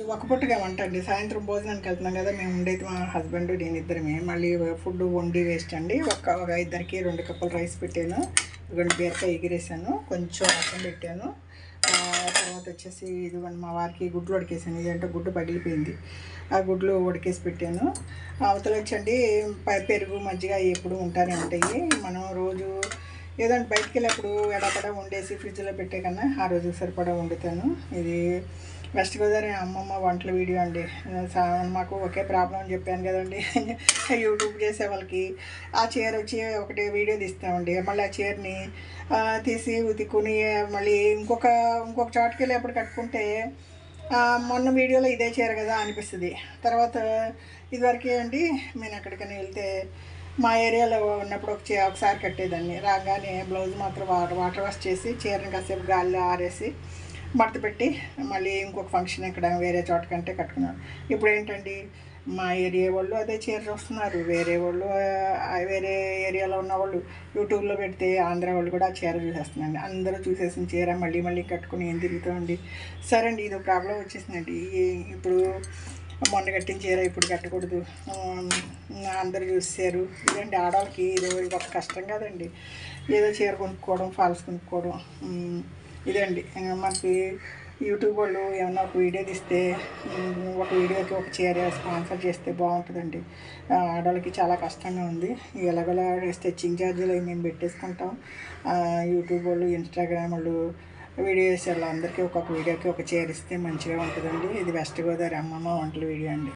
ఒక పూటగా వంట అండి. సాయంత్రం భోజనానికి వెళ్తున్నాం కదా, మేము ఉండేది మా హస్బెండ్ నేను ఇద్దరమే. మళ్ళీ ఫుడ్ వండి వేస్ట్ అండి. ఒక ఇద్దరికి 2 కప్పులు రైస్ పెట్టాను. ఇదిగోండి బీరకాయ ఎగిరేసాను, కొంచెం రసం పెట్టాను. తర్వాత వచ్చేసి ఇదిగోండి మా వారికి గుడ్లు ఉడికేసాను. ఇదంటే గుడ్డు పగిలిపోయింది, ఆ గుడ్లు ఉడికేసి పెట్టాను. అవతల వచ్చండి పెరుగు మజ్జిగ ఎప్పుడు ఉంటానే ఉంటాయి. మనం రోజు ఏదంటే బయటికి వెళ్ళినప్పుడు ఎడపడా వండేసి ఫ్రిడ్జ్లో పెట్టే కన్నా ఆ రోజు సరిపడా వండుతాను. ఇది వెస్ట్ గోదావరి అమ్మమ్మ వంటల వీడియో అండి. మాకు ఒకే ప్రాబ్లం అని చెప్పాను కదండి. యూట్యూబ్ చేసే వాళ్ళకి ఆ చీర వచ్చి ఒకటి వీడియో తీస్తామండి, మళ్ళీ ఆ చీరని తీసి ఉతుక్కుని మళ్ళీ ఇంకొక చోటుకి వెళ్ళి ఎప్పుడు కట్టుకుంటే మొన్న వీడియోలో ఇదే చీర కదా అనిపిస్తుంది. తర్వాత ఇదివరకే అండి నేను ఎక్కడికైనా వెళ్తే మా ఏరియాలో ఉన్నప్పుడు ఒకసారి కట్టేదాన్ని. రాగానే బ్లౌజ్ మాత్రం వాటర్ వాష్ చేసి చీరని కాసేపు గాలిలో ఆరేసి మడత పెట్టి మళ్ళీ ఇంకొక ఫంక్షన్ ఇక్కడ వేరే చోట కంటే కట్టుకున్నాను. ఇప్పుడు ఏంటండి మా ఏరియా వాళ్ళు అదే చీర చూస్తున్నారు, వేరే వాళ్ళు వేరే ఏరియాలో ఉన్న వాళ్ళు యూట్యూబ్లో పెడితే ఆంధ్ర వాళ్ళు కూడా ఆ చీర చూసేస్తున్నాండి. అందరూ చూసేసిన చీర మళ్ళీ మళ్ళీ కట్టుకుని ఏం తిరుగుతామండి. సరే అండి, ఇది ప్రాబ్లం వచ్చేసిందండి. ఇప్పుడు మొన్న కట్టిన చీర ఇప్పుడు కట్టకూడదు, అందరూ చూసారు. ఇదండి ఆడవాళ్ళకి ఇది ఒక కష్టం కాదండి. ఏదో చీర కొనుక్కోవడం, ఫాల్స్ కొనుక్కోవడం. ఇదండి మనకి యూట్యూబ్ వాళ్ళు ఏమన్నా ఒక వీడియో తీస్తే ఒక వీడియోకి ఒక చీర స్పాన్సర్ చేస్తే బాగుంటుందండి. ఆడవాళ్ళకి చాలా కష్టంగా ఉంది. ఎలాగోలా స్టిచ్చింగ్ ఛార్జీలు అవి మేము పెట్టేసుకుంటాం. యూట్యూబ్ వాళ్ళు, ఇన్స్టాగ్రామ్ వాళ్ళు వీడియో చేసే వాళ్ళందరికీ ఒక్కొక్క వీడియోకి ఒక చీర ఇస్తే మంచిగా ఉంటుందండి. ఇది వెస్ట్ గోదావరి అమ్మమ్మ వంటల వీడియో అండి.